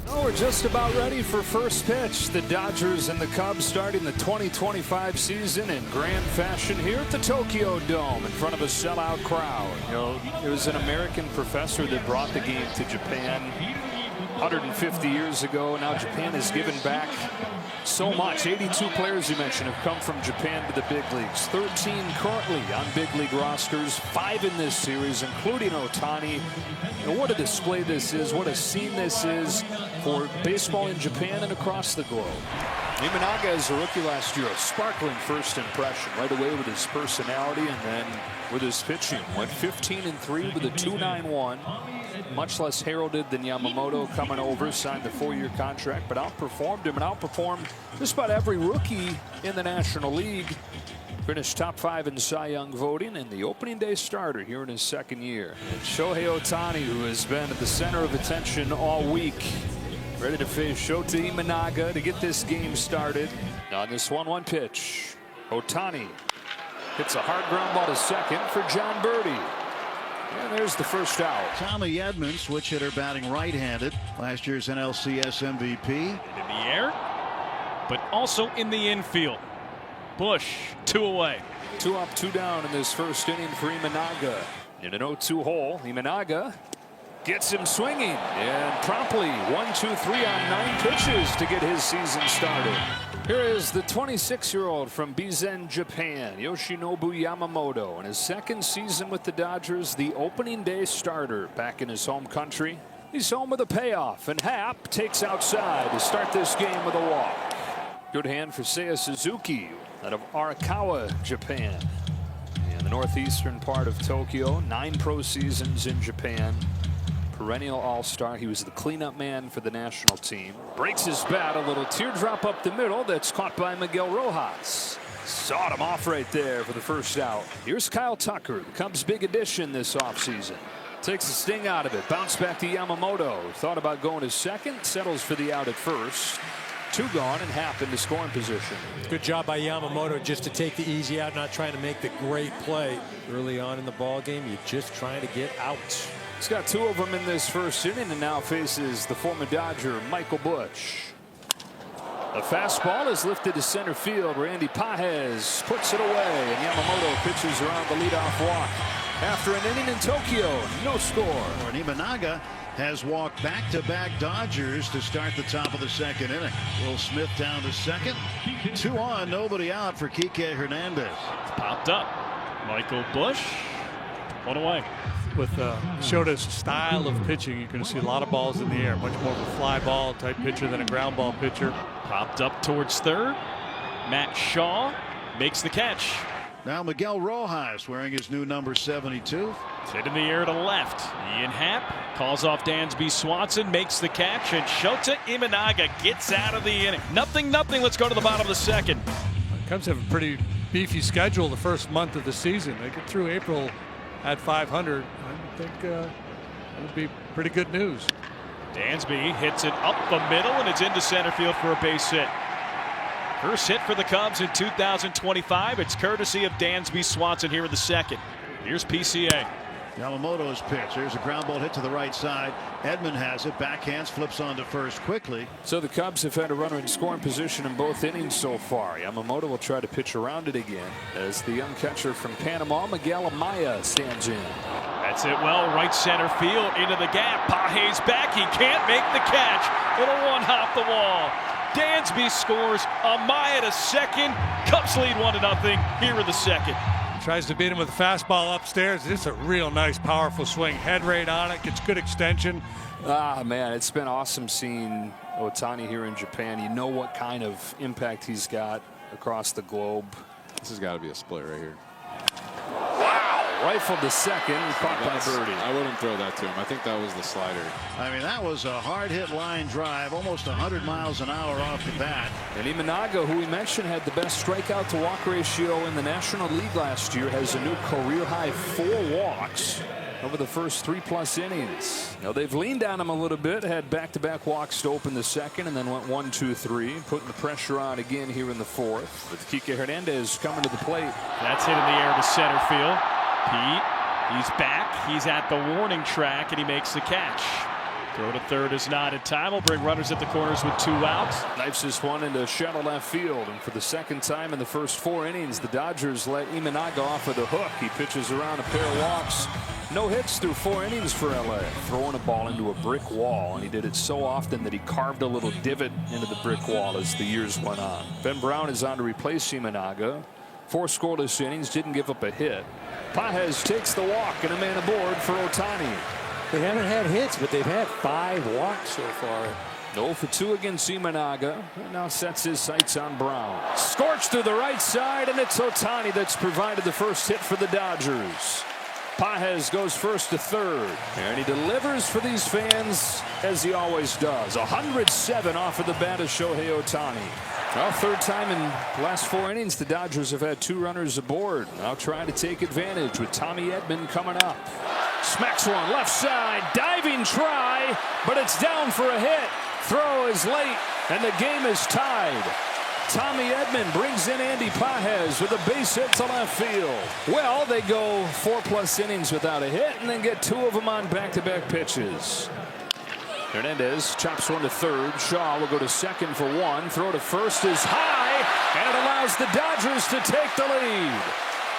Oh, we're just about ready for first pitch. The Dodgers and the Cubs starting the 2025 season in grand fashion here at the Tokyo Dome in front of a sellout crowd. You know, it was an American professor that brought the game to Japan 150 years ago. Now Japan has given back so much. 82 players, you mentioned, have come from Japan to the big leagues. 13 currently on big league rosters, 5 in this series, including Ohtani. And what a display this is, what a scene this is for baseball in Japan and across the globe. Imanaga as a rookie last year, a sparkling first impression right away with his personality and then with his pitching. Went 15-3 with a 2.91. Much less heralded than Yamamoto coming over, signed the 4-year contract, but outperformed him and outperformed just about every rookie in the National League. Finished top 5 in Cy Young voting and the opening day starter here in his second year. And Shohei Ohtani, who has been at the center of attention all week, ready to face Shota Imanaga to get this game started. On this 1-1 pitch, Ohtani hits a hard ground ball to second for John Birdie. And there's the first out. Tommy Edman, switch hitter, batting right-handed. Last year's NLCS MVP. In the air, but also in the infield. Bush, 2 away. 2 up, 2 down in this first inning for Imanaga. In an 0-2 hole, Imanaga gets him swinging and promptly 1-2-3 on 9 pitches to get his season started. Here is the 26-year-old from Bizen, Japan, Yoshinobu Yamamoto, in his second season with the Dodgers, the opening day starter back in his home country. He's home with a payoff, and Happ takes outside to start this game with a walk. Good hand for Seiya Suzuki out of Arakawa, Japan. In the northeastern part of Tokyo, 9 pro seasons in Japan. Perennial all-star. He was the cleanup man for the national team. Breaks his bat, a little teardrop up the middle that's caught by Miguel Rojas. Sawed him off right there for the first out. Here's Kyle Tucker, the Cubs' big addition this offseason. Takes the sting out of it. Bounce back to Yamamoto. Thought about going to second. Settles for the out at first. 2 gone and Happ into scoring position. Good job by Yamamoto just to take the easy out, not trying to make the great play early on in the ball game. You're just trying to get out. He's got 2 of them in this first inning and now faces the former Dodger Michael Busch. The fastball is lifted to center field. Randy Pages puts it away and Yamamoto pitches around the leadoff walk. After an inning in Tokyo, no score. And Imanaga has walked back-to-back Dodgers to start the top of the second inning. Will Smith down to second. 2 on, nobody out for Kike Hernandez. Popped up. Michael Busch, 1 away. With Shota's style of pitching, you're going to see a lot of balls in the air. Much more of a fly ball type pitcher than a ground ball pitcher. Popped up towards third. Matt Shaw makes the catch. Now Miguel Rojas wearing his new number 72. Hit in the air to left. Ian Happ calls off Dansby Swanson, makes the catch, and Shota Imanaga gets out of the inning. 0-0. Let's go to the bottom of the second. The Cubs have a pretty beefy schedule the first month of the season. They get through April at 500. I think that would be pretty good news. Dansby hits it up the middle, and it's into center field for a base hit. First hit for the Cubs in 2025. It's courtesy of Dansby Swanson here in the second. Here's PCA. Yamamoto's pitch. There's a ground ball hit to the right side. Edman has it. Backhands, flips on to first quickly. So the Cubs have had a runner in scoring position in both innings so far. Yamamoto will try to pitch around it again as the young catcher from Panama, Miguel Amaya, stands in. That's it well, right center field into the gap. Pages back. He can't make the catch. It'll one-hop the wall. Dansby scores. Amaya to second. Cubs lead 1-0 here in the second. Tries to beat him with a fastball upstairs. It's a real nice, powerful swing. Head rate on it. Gets good extension. Ah, man, it's been awesome seeing Ohtani here in Japan. You know what kind of impact he's got across the globe. This has got to be a split right here. Rifled to second, caught by Birdie. I wouldn't throw that to him. I think that was the slider. I mean, that was a hard hit line drive, almost 100 miles an hour off the bat. And Imanaga, who we mentioned had the best strikeout to walk ratio in the National League last year, has a new career high 4 walks over the first 3+ innings. Now they've leaned on him a little bit, had back-to-back walks to open the second, and then went 1-2-3, putting the pressure on again here in the fourth. With Kike Hernandez coming to the plate. That's hit in the air to center field. Pete, he's back. He's at the warning track, and he makes the catch. Throw to third is not in time. Will bring runners at the corners with 2 outs. Knifes this one into shallow left field, and for the second time in the first 4 innings, the Dodgers let Imanaga off with a hook. He pitches around a pair of walks. No hits through 4 innings for LA. Throwing a ball into a brick wall, and he did it so often that he carved a little divot into the brick wall as the years went on. Ben Brown is on to replace Imanaga. 4 scoreless innings, didn't give up a hit. Pages takes the walk and a man aboard for Ohtani. They haven't had hits, but they've had 5 walks so far. 0 for 2 against Imanaga. And now sets his sights on Brown. Scorched through the right side, and it's Ohtani that's provided the first hit for the Dodgers. Pages goes first to third, and he delivers for these fans as he always does. 107 off of the bat of Shohei Ohtani. Well, third time in the last 4 innings, the Dodgers have had 2 runners aboard. Now trying to take advantage with Tommy Edman coming up. Smacks one left side, diving try, but it's down for a hit. Throw is late, and the game is tied. Tommy Edman brings in Andy Pages with a base hit to left field. Well, they go 4+ innings without a hit, and then get 2 of them on back-to-back pitches. Hernandez chops one to third. Shaw will go to second for 1. Throw to first is high, and it allows the Dodgers to take the lead.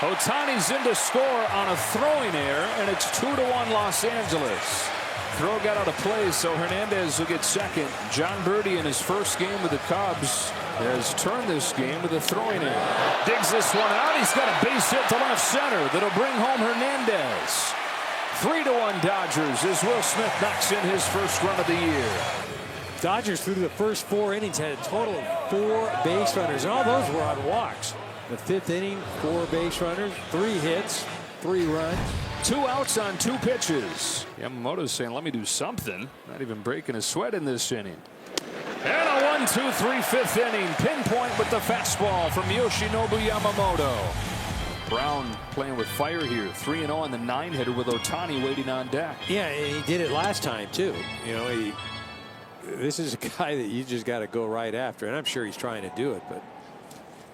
Ohtani's in to score on a throwing error, and it's 2-1 Los Angeles. Throw got out of play, so Hernandez will get second. John Birdie in his first game with the Cubs has turned this game with a throwing error. Digs this one out. He's got a base hit to left center that'll bring home Hernandez. 3-1 Dodgers as Will Smith knocks in his first run of the year. Dodgers through the first 4 innings had a total of 4 base runners, and all those were on walks. The 5th inning, 4 base runners, 3 hits, 3 runs. 2 outs on 2 pitches. Yamamoto's saying, let me do something. Not even breaking a sweat in this inning. And a 1-2-3 5th inning. Pinpoint with the fastball from Yoshinobu Yamamoto. Brown playing with fire here. 3-0 on the 9-hitter with Ohtani waiting on deck. Yeah, and he did it last time, too. You know, this is a guy that you just got to go right after, and I'm sure he's trying to do it, but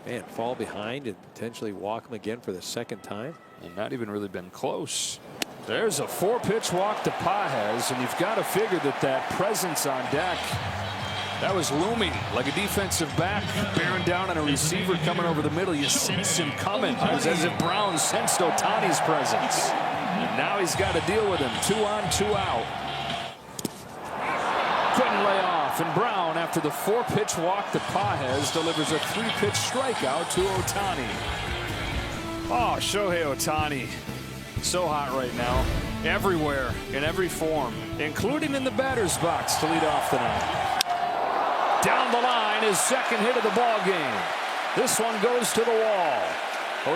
man, fall behind and potentially walk him again for the 2nd time. And not even really been close. There's a 4-pitch walk to Pages, and you've got to figure that presence on deck, that was looming like a defensive back bearing down on a receiver coming over the middle. You sense him coming. It was as if Brown sensed Ohtani's presence. And now he's got to deal with him. 2 on, 2 out. Couldn't lay off, and Brown, after the 4-pitch walk to Pages, delivers a 3-pitch strikeout to Ohtani. Oh, Shohei Ohtani, so hot right now, everywhere, in every form, including in the batter's box to lead off the night. Down the line, his 2nd hit of the ball game. This one goes to the wall.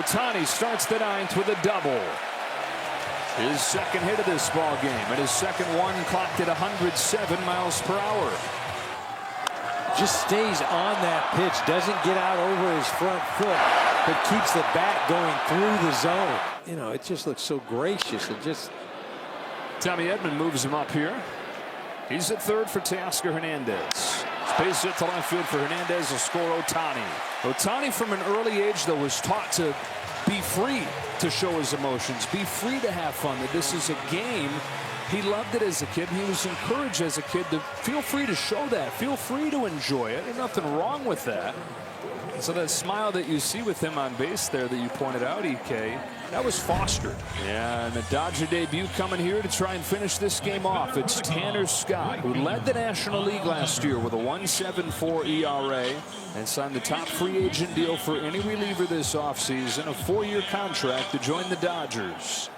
Ohtani starts the 9th with a double. His 2nd hit of this ball game, and his 2nd one clocked at 107 miles per hour. Just stays on that pitch, doesn't get out over his front foot, but keeps the bat going through the zone. You know, it just looks so gracious. And just Tommy Edman moves him up here. He's at third for Teoscar Hernandez. Base hit to left field for Hernandez will score Ohtani. Ohtani from an early age, though, was taught to be free to show his emotions, be free to have fun, that this is a game. He loved it as a kid, and he was encouraged as a kid to feel free to show that, feel free to enjoy it. There's nothing wrong with that. So that smile that you see with him on base there that you pointed out, EK, that was fostered. Yeah, and the Dodger debut coming here to try and finish this game off. It's Tanner Scott, who led the National League last year with a 1.74 ERA and signed the top free agent deal for any reliever this offseason, a 4-year contract to join the Dodgers.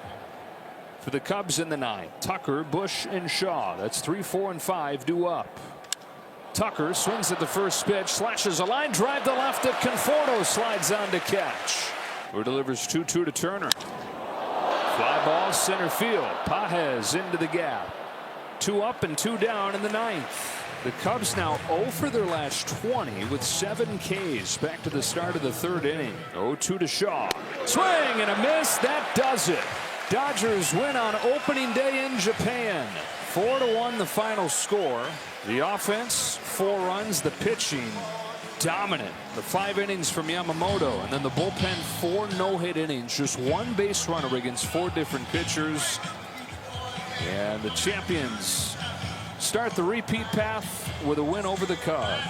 For the Cubs in the 9th, Tucker, Bush, and Shaw. That's 3, 4, and 5 due up. Tucker swings at the first pitch, slashes a line drive to left that Conforto slides on to catch. Or delivers 2-2 to Turner. Fly ball center field. Pages into the gap. 2 up and 2 down in the 9th. The Cubs now 0 for their last 20 with 7 Ks back to the start of the 3rd inning. 0-2 to Shaw. Swing and a miss. That does it. Dodgers win on opening day in Japan. 4-1 the final score. The offense, 4 runs. The pitching, dominant. The 5 innings from Yamamoto, and then the bullpen, 4 no-hit innings. Just 1 base runner against 4 different pitchers. And the champions start the repeat path with a win over the Cubs.